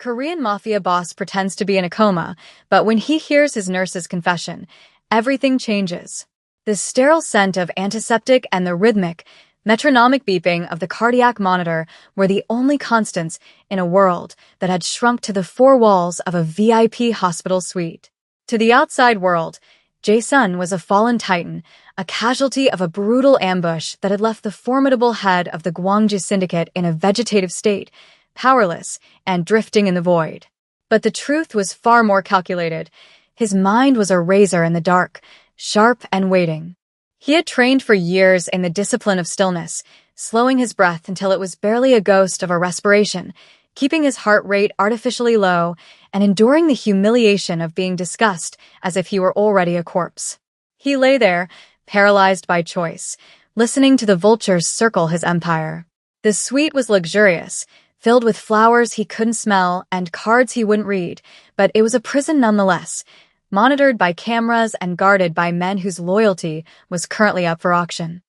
Korean Mafia boss pretends to be in a coma, but when he hears his nurse's confession, everything changes. The sterile scent of antiseptic and the rhythmic, metronomic beeping of the cardiac monitor were the only constants in a world that had shrunk to the four walls of a VIP hospital suite. To the outside world, Jae-sun was a fallen titan, a casualty of a brutal ambush that had left the formidable head of the Gwangju syndicate in a vegetative state, powerless and drifting in the void. But the truth was far more calculated. His mind was a razor in the dark, sharp and waiting. He had trained for years in the discipline of stillness, slowing his breath until it was barely a ghost of a respiration, keeping his heart rate artificially low, and enduring the humiliation of being discussed as if he were already a corpse. He lay there, paralyzed by choice, listening to the vultures circle his empire. The suite was luxurious, filled with flowers he couldn't smell and cards he wouldn't read, but it was a prison nonetheless, monitored by cameras and guarded by men whose loyalty was currently up for auction.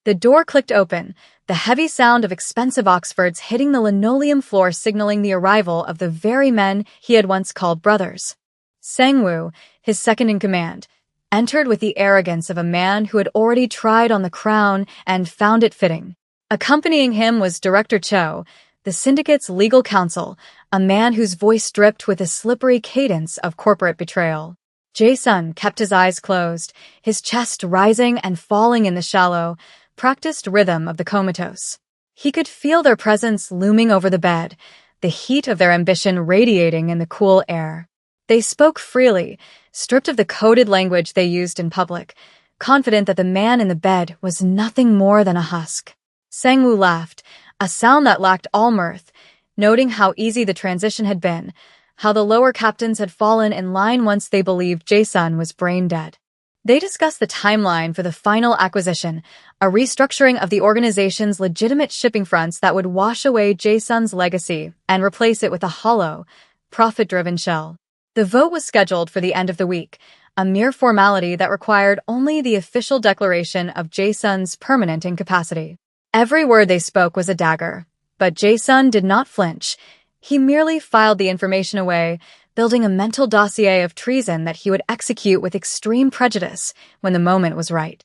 The door clicked open, the heavy sound of expensive Oxfords hitting the linoleum floor signaling the arrival of the very men he had once called brothers. Sang-woo, his second-in-command, entered with the arrogance of a man who had already tried on the crown and found it fitting. Accompanying him was Director Cho, the syndicate's legal counsel, a man whose voice dripped with a slippery cadence of corporate betrayal. Jae-sun kept his eyes closed, his chest rising and falling in the shallow, practiced rhythm of the comatose. He could feel their presence looming over the bed, the heat of their ambition radiating in the cool air. They spoke freely, stripped of the coded language they used in public, confident that the man in the bed was nothing more than a husk. Sang-woo laughed, a sound that lacked all mirth, noting how easy the transition had been, how the lower captains had fallen in line once they believed Jae-sun was brain dead. They discussed the timeline for the final acquisition, a restructuring of the organization's legitimate shipping fronts that would wash away Jae-sun's legacy and replace it with a hollow, profit-driven shell. The vote was scheduled for the end of the week, a mere formality that required only the official declaration of Jae-sun's permanent incapacity. Every word they spoke was a dagger, but Jae-sun did not flinch. He merely filed the information away, building a mental dossier of treason that he would execute with extreme prejudice when the moment was right.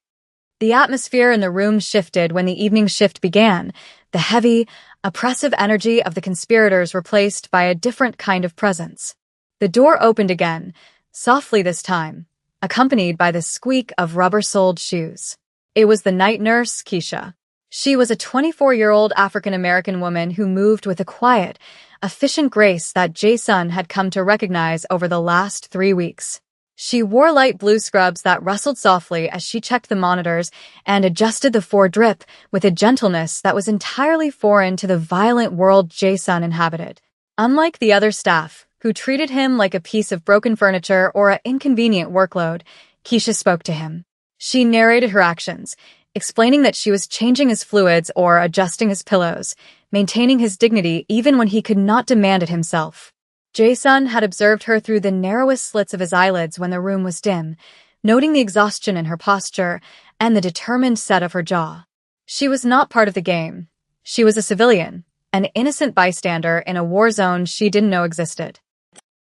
The atmosphere in the room shifted when the evening shift began, the heavy, oppressive energy of the conspirators replaced by a different kind of presence. The door opened again, softly this time, accompanied by the squeak of rubber-soled shoes. It was the night nurse, Keisha. She was a 24-year-old African-American woman who moved with a quiet, efficient grace that Jae-sun had come to recognize over the last 3 weeks. She wore light blue scrubs that rustled softly as she checked the monitors and adjusted the fore-drip with a gentleness that was entirely foreign to the violent world Jae-sun inhabited. Unlike the other staff, who treated him like a piece of broken furniture or an inconvenient workload, Keisha spoke to him. She narrated her actions, explaining that she was changing his fluids or adjusting his pillows, maintaining his dignity even when he could not demand it himself. Jae-sun had observed her through the narrowest slits of his eyelids when the room was dim, noting the exhaustion in her posture and the determined set of her jaw. She was not part of the game. She was a civilian, an innocent bystander in a war zone she didn't know existed.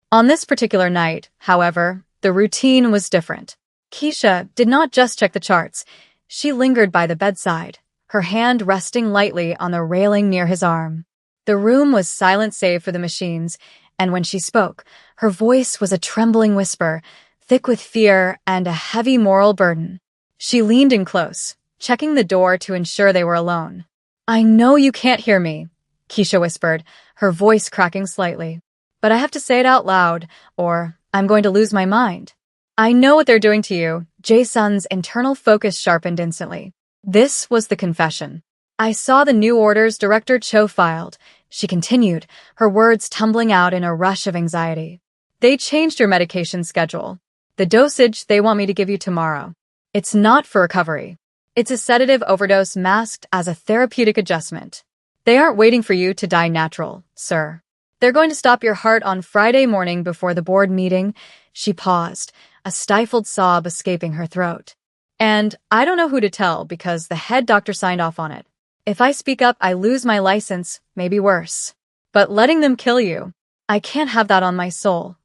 On this particular night, however, the routine was different. Keisha did not just check the charts. She lingered by the bedside, her hand resting lightly on the railing near his arm. The room was silent save for the machines, and when she spoke, her voice was a trembling whisper, thick with fear and a heavy moral burden. She leaned in close, checking the door to ensure they were alone. "I know you can't hear me," Keisha whispered, her voice cracking slightly. "But I have to say it out loud, or I'm going to lose my mind. I know what they're doing to you." Jae-sun's internal focus sharpened instantly. This was the confession. "I saw the new orders Director Cho filed," she continued, her words tumbling out in a rush of anxiety. "They changed your medication schedule. The dosage they want me to give you tomorrow. It's not for recovery. It's a sedative overdose masked as a therapeutic adjustment. They aren't waiting for you to die natural, sir. They're going to stop your heart on Friday morning before the board meeting." She paused, a stifled sob escaping her throat. "And I don't know who to tell because the head doctor signed off on it. If I speak up, I lose my license, maybe worse. But letting them kill you, I can't have that on my soul.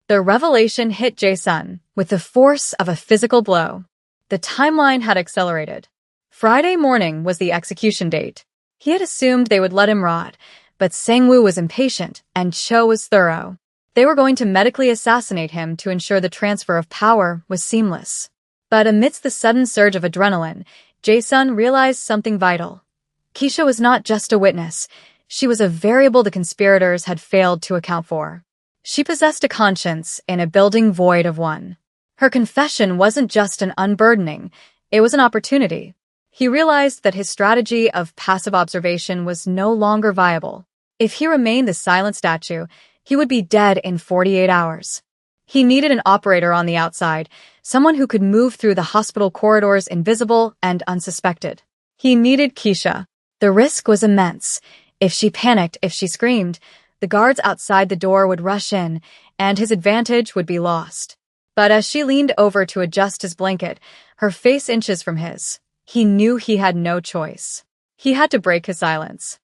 The revelation hit Jae-sun with the force of a physical blow. The timeline had accelerated. Friday morning was the execution date. He had assumed they would let him rot, but Sang-woo was impatient and Cho was thorough. They were going to medically assassinate him to ensure the transfer of power was seamless. But amidst the sudden surge of adrenaline, Jae-sun realized something vital. Keisha was not just a witness. She was a variable the conspirators had failed to account for. She possessed a conscience in a building void of one. Her confession wasn't just an unburdening, it was an opportunity. He realized that his strategy of passive observation was no longer viable. If he remained the silent statue, he would be dead in 48 hours. He needed an operator on the outside, someone who could move through the hospital corridors invisible and unsuspected. He needed Keisha. The risk was immense. If she panicked, if she screamed, the guards outside the door would rush in, and his advantage would be lost. But as she leaned over to adjust his blanket, her face inches from his, he knew he had no choice. He had to break his silence.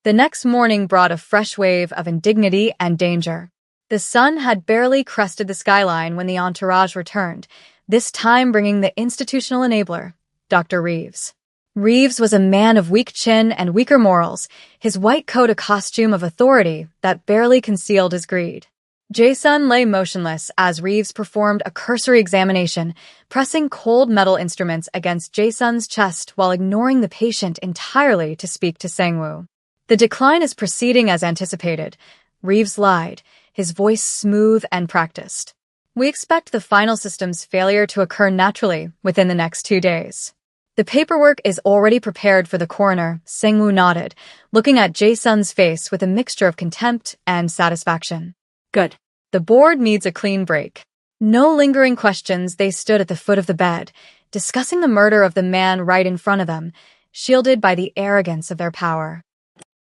The next morning brought a fresh wave of indignity and danger. The sun had barely crested the skyline when the entourage returned, this time bringing the institutional enabler, Dr. Reeves. Reeves was a man of weak chin and weaker morals, his white coat a costume of authority that barely concealed his greed. Jae-sun lay motionless as Reeves performed a cursory examination, pressing cold metal instruments against Jae-sun's chest while ignoring the patient entirely to speak to Sang-woo. The decline is proceeding as anticipated. Reeves lied, his voice smooth and practiced. We expect the final system's failure to occur naturally within the next 2 days. The paperwork is already prepared for the coroner, Sang-woo nodded, looking at Jae-sun's face with a mixture of contempt and satisfaction. Good. The board needs a clean break. No lingering questions. They stood at the foot of the bed, discussing the murder of the man right in front of them, shielded by the arrogance of their power.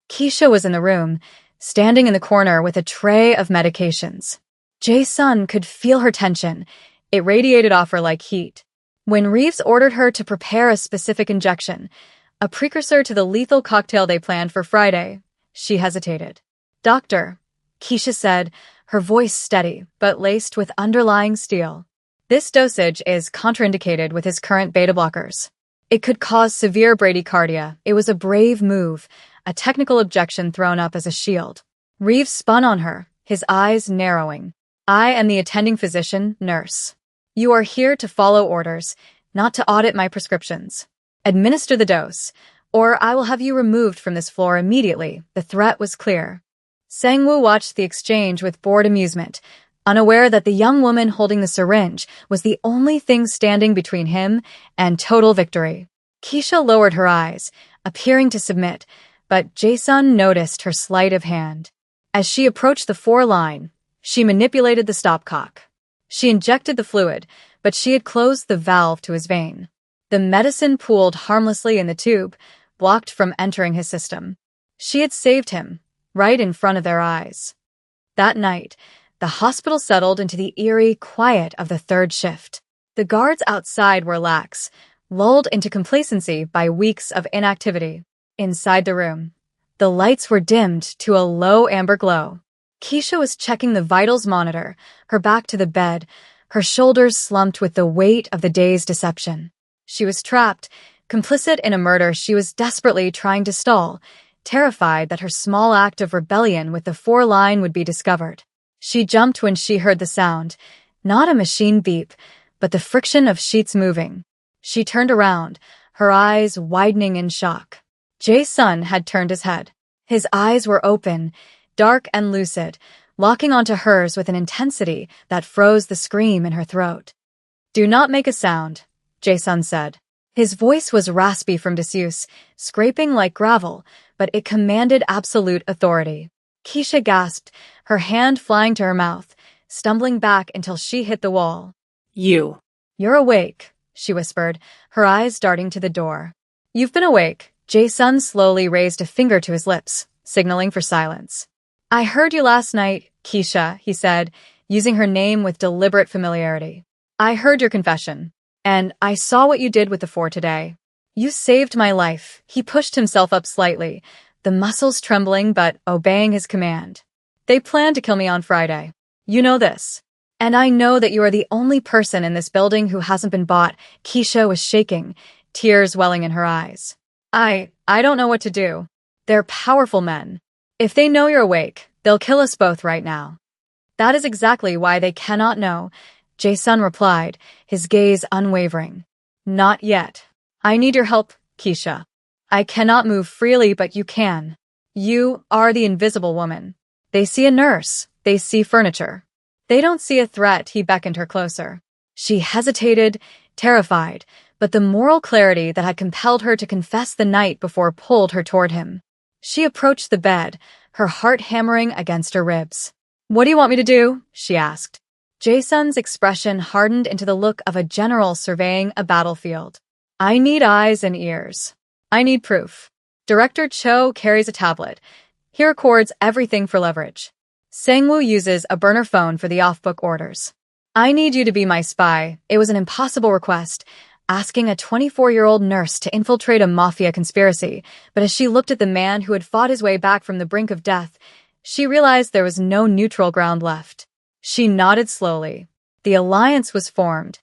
Keisha was in the room, standing in the corner with a tray of medications. Jae-sun could feel her tension. It radiated off her like heat. When Reeves ordered her to prepare a specific injection, a precursor to the lethal cocktail they planned for Friday, she hesitated. Doctor, Keisha said, her voice steady but laced with underlying steel. This dosage is contraindicated with his current beta blockers. It could cause severe bradycardia. It was a brave move, a technical objection thrown up as a shield. Reeves spun on her, his eyes narrowing. I am the attending physician, nurse. You are here to follow orders, not to audit my prescriptions. Administer the dose, or I will have you removed from this floor immediately. The threat was clear. Sang-woo watched the exchange with bored amusement, unaware that the young woman holding the syringe was the only thing standing between him and total victory. Keisha lowered her eyes, appearing to submit, but Jae-sun noticed her sleight of hand. As she approached the four-line, she manipulated the stopcock. She injected the fluid, but she had closed the valve to his vein. The medicine pooled harmlessly in the tube, blocked from entering his system. She had saved him, right in front of their eyes. That night, the hospital settled into the eerie quiet of the third shift. The guards outside were lax, lulled into complacency by weeks of inactivity. Inside the room, the lights were dimmed to a low amber glow. Keisha was checking the vitals monitor, her back to the bed, her shoulders slumped with the weight of the day's deception. She was trapped, complicit in a murder she was desperately trying to stall, terrified that her small act of rebellion with the four-line would be discovered. She jumped when she heard the sound, not a machine beep, but the friction of sheets moving. She turned around, her eyes widening in shock. Jae-sun had turned his head. His eyes were open, dark and lucid, locking onto hers with an intensity that froze the scream in her throat. Do not make a sound, Jae-sun said. His voice was raspy from disuse, scraping like gravel, but it commanded absolute authority. Keisha gasped, her hand flying to her mouth, stumbling back until she hit the wall. You're awake, she whispered, her eyes darting to the door. You've been awake. Jae-sun slowly raised a finger to his lips, signaling for silence. I heard you last night, Keisha, he said, using her name with deliberate familiarity. I heard your confession, and I saw what you did with the four today. You saved my life. He pushed himself up slightly, the muscles trembling but obeying his command. They plan to kill me on Friday. You know this. And I know that you are the only person in this building who hasn't been bought. Keisha was shaking, tears welling in her eyes. I don't know what to do. They're powerful men. If they know you're awake, they'll kill us both right now. That is exactly why they cannot know, Jae-sun replied, his gaze unwavering. Not yet. I need your help, Keisha. I cannot move freely, but you can. You are the invisible woman. They see a nurse. They see furniture. They don't see a threat. He beckoned her closer. She hesitated, terrified, but the moral clarity that had compelled her to confess the night before pulled her toward him. She approached the bed, her heart hammering against her ribs. What do you want me to do? She asked. Jae-sun's expression hardened into the look of a general surveying a battlefield. I need eyes and ears. I need proof. Director Cho carries a tablet. He records everything for leverage. Sang-woo uses a burner phone for the off-book orders. I need you to be my spy. It was an impossible request, asking a 24-year-old nurse to infiltrate a mafia conspiracy, but as she looked at the man who had fought his way back from the brink of death, she realized there was no neutral ground left. She nodded slowly. The alliance was formed.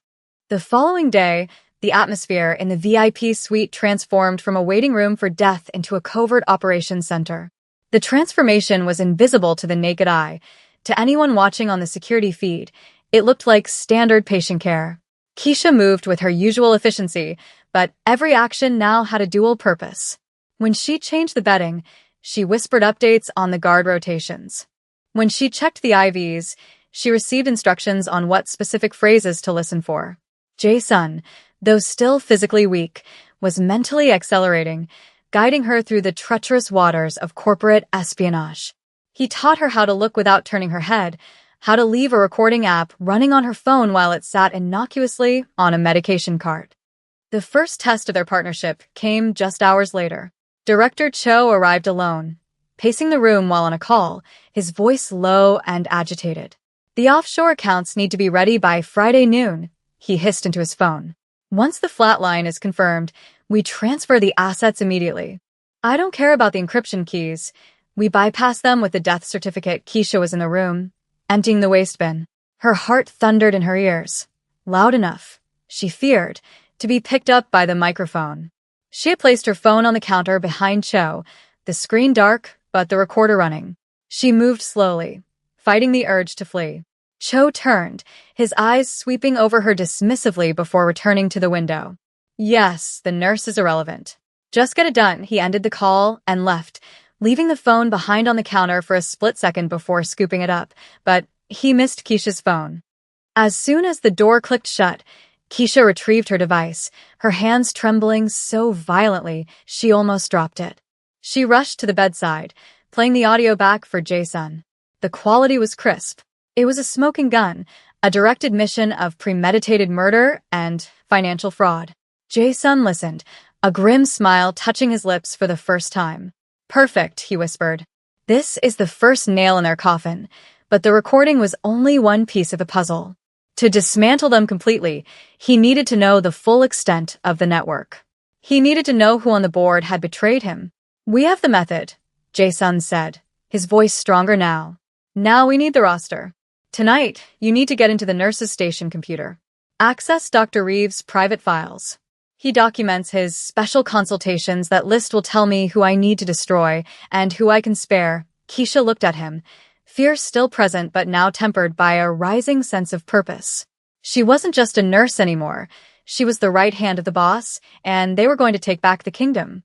The following day, the atmosphere in the VIP suite transformed from a waiting room for death into a covert operations center. The transformation was invisible to the naked eye. To anyone watching on the security feed, it looked like standard patient care. Keisha moved with her usual efficiency, but every action now had a dual purpose. When she changed the bedding, she whispered updates on the guard rotations. When she checked the IVs, she received instructions on what specific phrases to listen for. Jae-sun, though still physically weak, was mentally accelerating, guiding her through the treacherous waters of corporate espionage. He taught her how to look without turning her head, how to leave a recording app running on her phone while it sat innocuously on a medication cart. The first test of their partnership came just hours later. Director Cho arrived alone, pacing the room while on a call, his voice low and agitated. The offshore accounts need to be ready by Friday noon, he hissed into his phone. Once the flatline is confirmed, we transfer the assets immediately. I don't care about the encryption keys. We bypass them with the death certificate. Keisha was in the room, emptying the waste bin. Her heart thundered in her ears. Loud enough, she feared, to be picked up by the microphone. She had placed her phone on the counter behind Cho, the screen dark, but the recorder running. She moved slowly, fighting the urge to flee. Cho turned, his eyes sweeping over her dismissively before returning to the window. Yes, the nurse is irrelevant. Just get it done. He ended the call and left, leaving the phone behind on the counter for a split second before scooping it up, but he missed Keisha's phone. As soon as the door clicked shut, Keisha retrieved her device, her hands trembling so violently she almost dropped it. She rushed to the bedside, playing the audio back for Jae-sun. The quality was crisp. It was a smoking gun, a direct admission of premeditated murder and financial fraud. Jae-sun listened, a grim smile touching his lips for the first time. Perfect, he whispered. This is the first nail in their coffin, but the recording was only one piece of the puzzle. To dismantle them completely, he needed to know the full extent of the network. He needed to know who on the board had betrayed him. We have the method, Jae-sun said, his voice stronger now. Now we need the roster. Tonight, you need to get into the nurse's station computer. Access Dr. Reeves' private files. He documents his special consultations. That list will tell me who I need to destroy and who I can spare. Keisha looked at him, fear still present but now tempered by a rising sense of purpose. She wasn't just a nurse anymore. She was the right hand of the boss, and they were going to take back the kingdom.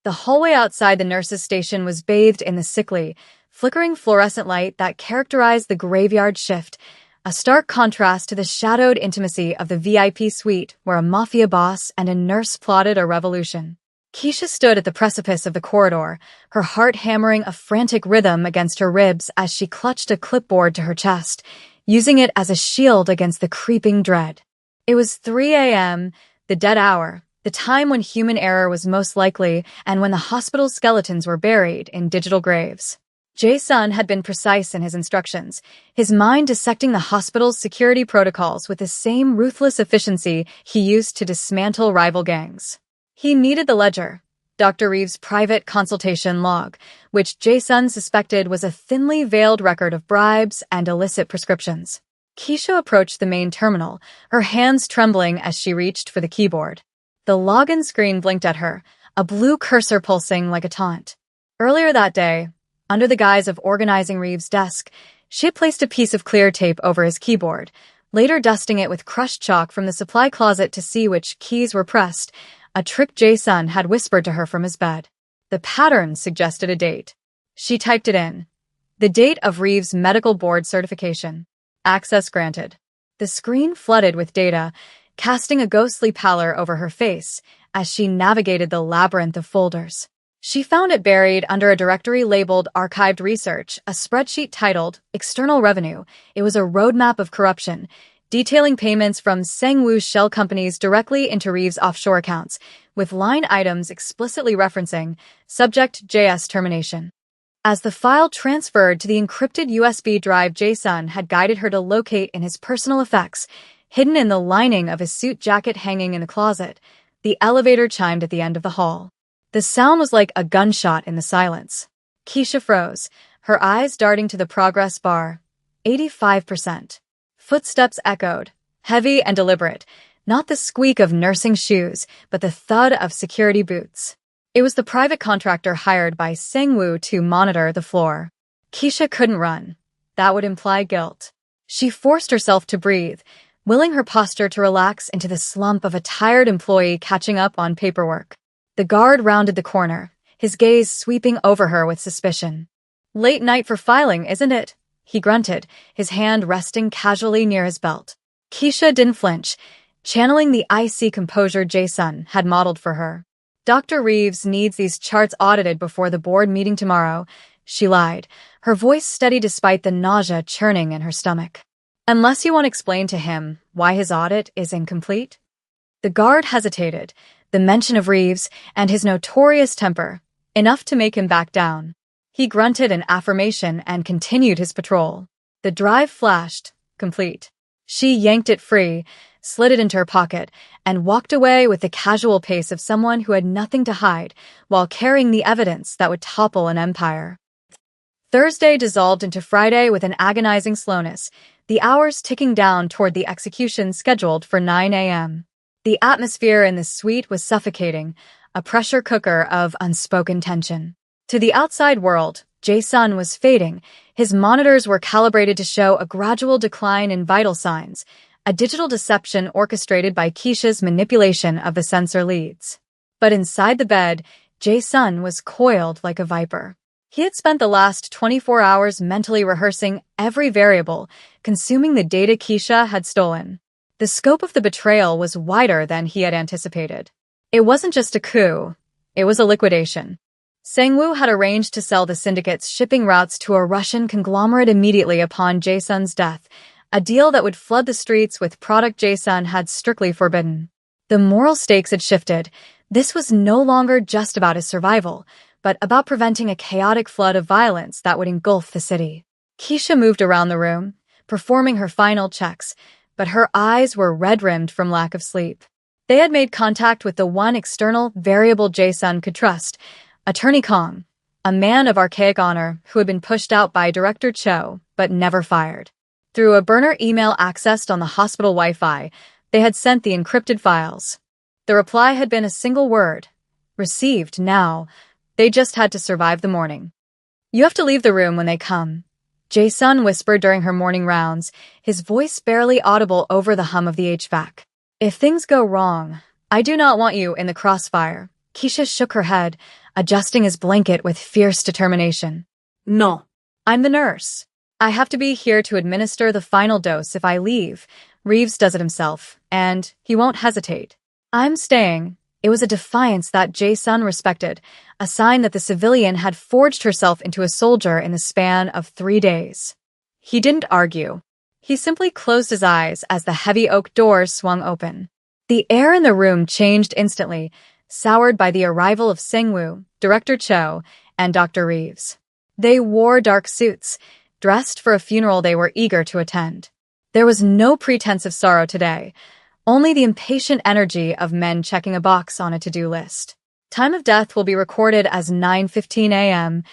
The hallway outside the nurse's station was bathed in the sickly, flickering fluorescent light that characterized the graveyard shift, a stark contrast to the shadowed intimacy of the VIP suite where a mafia boss and a nurse plotted a revolution. Keisha stood at the precipice of the corridor, her heart hammering a frantic rhythm against her ribs as she clutched a clipboard to her chest, using it as a shield against the creeping dread. It was 3 a.m., the dead hour, the time when human error was most likely and when the hospital's skeletons were buried in digital graves. Jae-sun had been precise in his instructions, his mind dissecting the hospital's security protocols with the same ruthless efficiency he used to dismantle rival gangs. He needed the ledger, Dr. Reeves' private consultation log, which Jae-sun suspected was a thinly veiled record of bribes and illicit prescriptions. Keisha approached the main terminal, her hands trembling as she reached for the keyboard. The login screen blinked at her, a blue cursor pulsing like a taunt. Earlier that day, under the guise of organizing Reeves' desk, she had placed a piece of clear tape over his keyboard, later dusting it with crushed chalk from the supply closet to see which keys were pressed, a trick Jae-sun had whispered to her from his bed. The pattern suggested a date. She typed it in. The date of Reeves' medical board certification. Access granted. The screen flooded with data, casting a ghostly pallor over her face as she navigated the labyrinth of folders. She found it buried under a directory labeled Archived Research, a spreadsheet titled External Revenue. It was a roadmap of corruption, detailing payments from Sangwoo's shell companies directly into Reeves' offshore accounts, with line items explicitly referencing subject JS termination. As the file transferred to the encrypted USB drive Jae-sun had guided her to locate in his personal effects, hidden in the lining of his suit jacket hanging in the closet, the elevator chimed at the end of the hall. The sound was like a gunshot in the silence. Keisha froze, her eyes darting to the progress bar. 85%. Footsteps echoed, heavy and deliberate, not the squeak of nursing shoes, but the thud of security boots. It was the private contractor hired by Sangwoo to monitor the floor. Keisha couldn't run. That would imply guilt. She forced herself to breathe, willing her posture to relax into the slump of a tired employee catching up on paperwork. The guard rounded the corner, his gaze sweeping over her with suspicion. Late night for filing, isn't it? He grunted, his hand resting casually near his belt. Keisha didn't flinch, channeling the icy composure Jae-sun had modeled for her. Dr. Reeves needs these charts audited before the board meeting tomorrow, she lied, her voice steady despite the nausea churning in her stomach. Unless you want to explain to him why his audit is incomplete? The guard hesitated, the mention of Reeves and his notorious temper, enough to make him back down. He grunted an affirmation and continued his patrol. The drive flashed, complete. She yanked it free, slid it into her pocket, and walked away with the casual pace of someone who had nothing to hide while carrying the evidence that would topple an empire. Thursday dissolved into Friday with an agonizing slowness, the hours ticking down toward the execution scheduled for 9 a.m. The atmosphere in the suite was suffocating, a pressure cooker of unspoken tension. To the outside world, Jae-sun was fading. His monitors were calibrated to show a gradual decline in vital signs, a digital deception orchestrated by Keisha's manipulation of the sensor leads. But inside the bed, Jae-sun was coiled like a viper. He had spent the last 24 hours mentally rehearsing every variable, consuming the data Keisha had stolen. The scope of the betrayal was wider than he had anticipated. It wasn't just a coup, it was a liquidation. Sangwoo had arranged to sell the syndicate's shipping routes to a Russian conglomerate immediately upon Jae-sun's death, a deal that would flood the streets with product Jae-sun had strictly forbidden. The moral stakes had shifted. This was no longer just about his survival, but about preventing a chaotic flood of violence that would engulf the city. Keisha moved around the room, performing her final checks, but her eyes were red-rimmed from lack of sleep. They had made contact with the one external variable Jae-sun could trust, Attorney Kong, a man of archaic honor who had been pushed out by Director Cho but never fired. Through a burner email accessed on the hospital Wi-Fi, they had sent the encrypted files. The reply had been a single word. Received now. They just had to survive the morning. You have to leave the room when they come, Jae-sun whispered during her morning rounds, his voice barely audible over the hum of the HVAC. If things go wrong, I do not want you in the crossfire. Keisha shook her head, adjusting his blanket with fierce determination. No. I'm the nurse. I have to be here to administer the final dose if I leave. Reeves does it himself, and he won't hesitate. I'm staying. It was a defiance that Jae-sun respected, a sign that the civilian had forged herself into a soldier in the span of 3 days. He didn't argue. He simply closed his eyes as the heavy oak doors swung open. The air in the room changed instantly, soured by the arrival of Sangwoo, Director Cho, and Dr. Reeves. They wore dark suits, dressed for a funeral they were eager to attend. There was no pretense of sorrow today, only the impatient energy of men checking a box on a to-do list. Time of death will be recorded as 9:15 a.m.,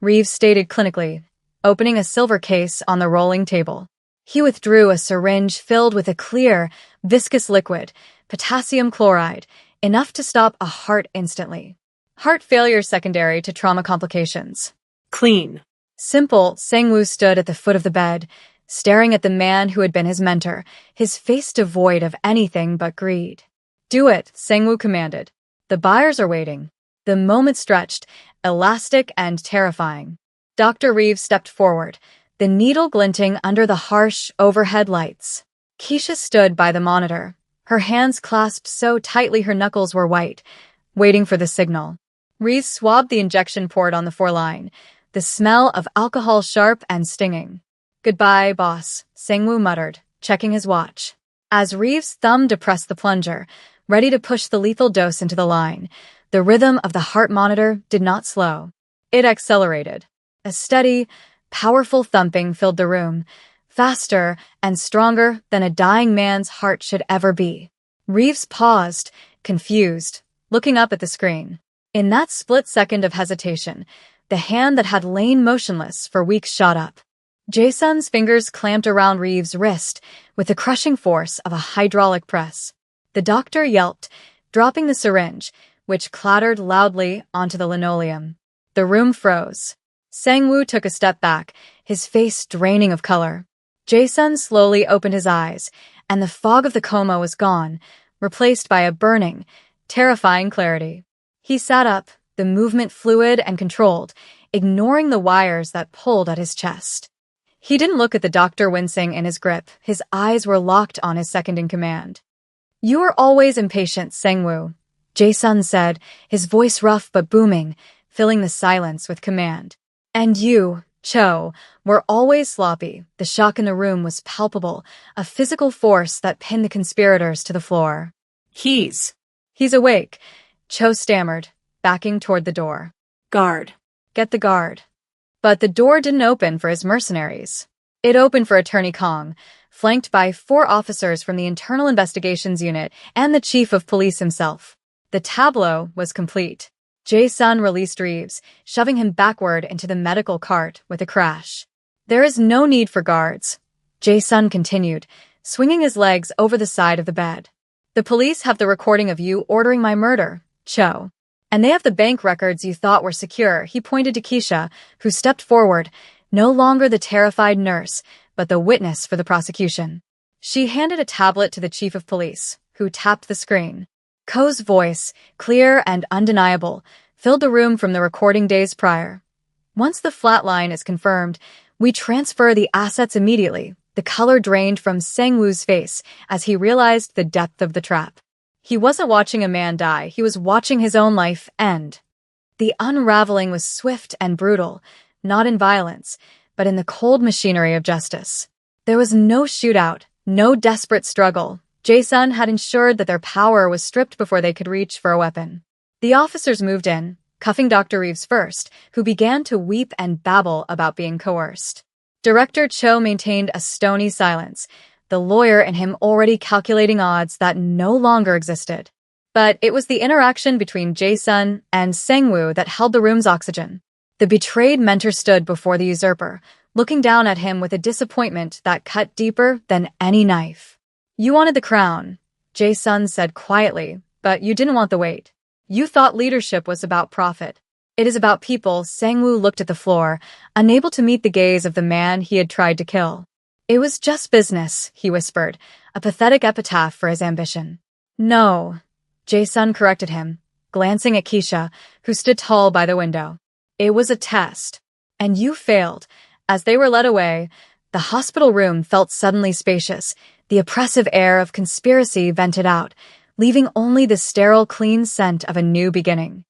Reeves stated clinically, opening a silver case on the rolling table. He withdrew a syringe filled with a clear, viscous liquid, potassium chloride, enough to stop a heart instantly. Heart failure secondary to trauma complications. Clean. Simple, Sang-woo stood at the foot of the bed, staring at the man who had been his mentor, his face devoid of anything but greed. Do it, Sang-woo commanded. The buyers are waiting. The moment stretched, elastic and terrifying. Dr. Reeves stepped forward, the needle glinting under the harsh overhead lights. Keisha stood by the monitor, her hands clasped so tightly her knuckles were white, waiting for the signal. Reeves swabbed the injection port on the foreline, the smell of alcohol sharp and stinging. Goodbye, boss, Sang-woo muttered, checking his watch. As Reeves' thumb depressed the plunger, ready to push the lethal dose into the line, the rhythm of the heart monitor did not slow. It accelerated. A steady, powerful thumping filled the room, faster and stronger than a dying man's heart should ever be. Reeves paused, confused, looking up at the screen. In that split second of hesitation, the hand that had lain motionless for weeks shot up. Jae-sun's fingers clamped around Reeves' wrist with the crushing force of a hydraulic press. The doctor yelped, dropping the syringe, which clattered loudly onto the linoleum. The room froze. Sang-woo took a step back, his face draining of color. Jae-sun slowly opened his eyes, and the fog of the coma was gone, replaced by a burning, terrifying clarity. He sat up, the movement fluid and controlled, ignoring the wires that pulled at his chest. He didn't look at the doctor wincing in his grip. His eyes were locked on his second-in-command. You are always impatient, Sang-woo, Jae-sun said, his voice rough but booming, filling the silence with command. And you, Cho, were always sloppy. The shock in the room was palpable, a physical force that pinned the conspirators to the floor. He's awake, Cho stammered, backing toward the door. Guard. Get the guard. But the door didn't open for his mercenaries. It opened for Attorney Kong, flanked by 4 officers from the Internal Investigations Unit and the Chief of Police himself. The tableau was complete. Jae-sun released Reeves, shoving him backward into the medical cart with a crash. There is no need for guards, Jae-sun continued, swinging his legs over the side of the bed. The police have the recording of you ordering my murder, Cho. And they have the bank records you thought were secure. He pointed to Keisha, who stepped forward, no longer the terrified nurse, but the witness for the prosecution. She handed a tablet to the chief of police, who tapped the screen. Ko's voice, clear and undeniable, filled the room from the recording days prior. Once the flat line is confirmed, we transfer the assets immediately. The color drained from Sang-woo's face as he realized the depth of the trap. He wasn't watching a man die, he was watching his own life end. The unraveling was swift and brutal, not in violence, but in the cold machinery of justice. There was no shootout, no desperate struggle. Jae-sun had ensured that their power was stripped before they could reach for a weapon. The officers moved in, cuffing Dr. Reeves first, who began to weep and babble about being coerced. Director Cho maintained a stony silence, the lawyer in him already calculating odds that no longer existed. But it was the interaction between Jae-sun and Sang-woo that held the room's oxygen. The betrayed mentor stood before the usurper, looking down at him with a disappointment that cut deeper than any knife. You wanted the crown, Jae-sun said quietly, but you didn't want the weight. You thought leadership was about profit. It is about people. Sang-woo looked at the floor, unable to meet the gaze of the man he had tried to kill. It was just business, he whispered, a pathetic epitaph for his ambition. No, Jae-sun corrected him, glancing at Keisha, who stood tall by the window. It was a test. And you failed. As they were led away, the hospital room felt suddenly spacious, the oppressive air of conspiracy vented out, leaving only the sterile, clean scent of a new beginning.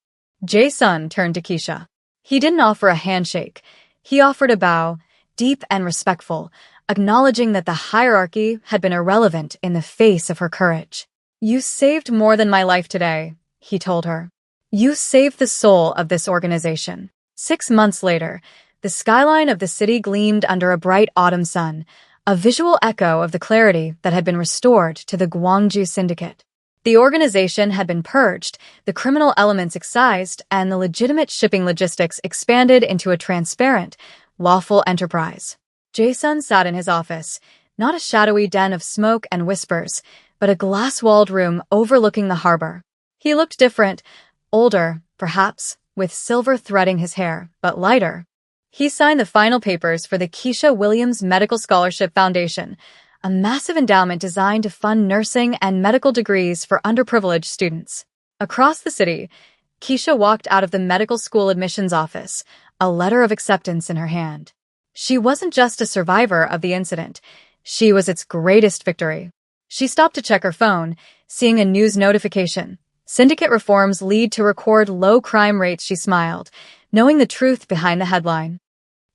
Jae-sun turned to Keisha. He didn't offer a handshake. He offered a bow, deep and respectful, acknowledging that the hierarchy had been irrelevant in the face of her courage. You saved more than my life today, he told her. You saved the soul of this organization. 6 months later, the skyline of the city gleamed under a bright autumn sun, a visual echo of the clarity that had been restored to the Gwangju Syndicate. The organization had been purged, the criminal elements excised, and the legitimate shipping logistics expanded into a transparent, lawful enterprise. Jason sat in his office, not a shadowy den of smoke and whispers, but a glass-walled room overlooking the harbor. He looked different, older, perhaps, with silver threading his hair, but lighter. He signed the final papers for the Keisha Williams Medical Scholarship Foundation, a massive endowment designed to fund nursing and medical degrees for underprivileged students. Across the city, Keisha walked out of the medical school admissions office, a letter of acceptance in her hand. She wasn't just a survivor of the incident, she was its greatest victory. She stopped to check her phone, seeing a news notification. Syndicate reforms lead to record low crime rates. She smiled, knowing the truth behind the headline.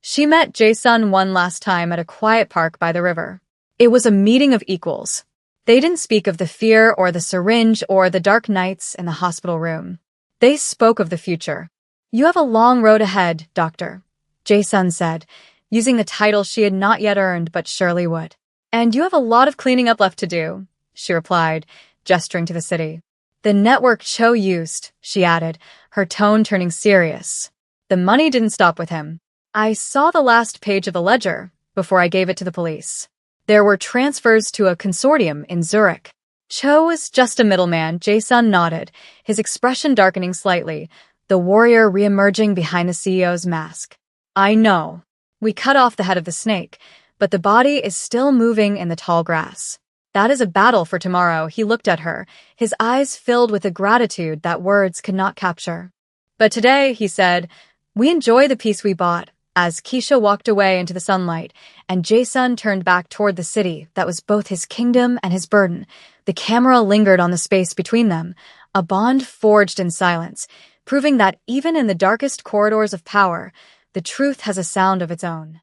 She met Jason one last time at a quiet park by the river. It was a meeting of equals. They didn't speak of the fear or the syringe or the dark nights in the hospital room. They spoke of the future. "You have a long road ahead, Doctor," Jason said, using the title she had not yet earned but surely would. "And you have a lot of cleaning up left to do," she replied, gesturing to the city. "The network Cho used," she added, her tone turning serious. The money didn't stop with him. "I saw the last page of the ledger before I gave it to the police. There were transfers to a consortium in Zurich." Cho was just a middleman. Jason nodded, his expression darkening slightly, the warrior re-emerging behind the CEO's mask. "I know. We cut off the head of the snake, but the body is still moving in the tall grass. That is a battle for tomorrow." He looked at her, his eyes filled with a gratitude that words could not capture. "But today," he said, "we enjoy the peace we bought." As Keisha walked away into the sunlight, and Jason turned back toward the city that was both his kingdom and his burden, the camera lingered on the space between them, a bond forged in silence, proving that even in the darkest corridors of power, the truth has a sound of its own.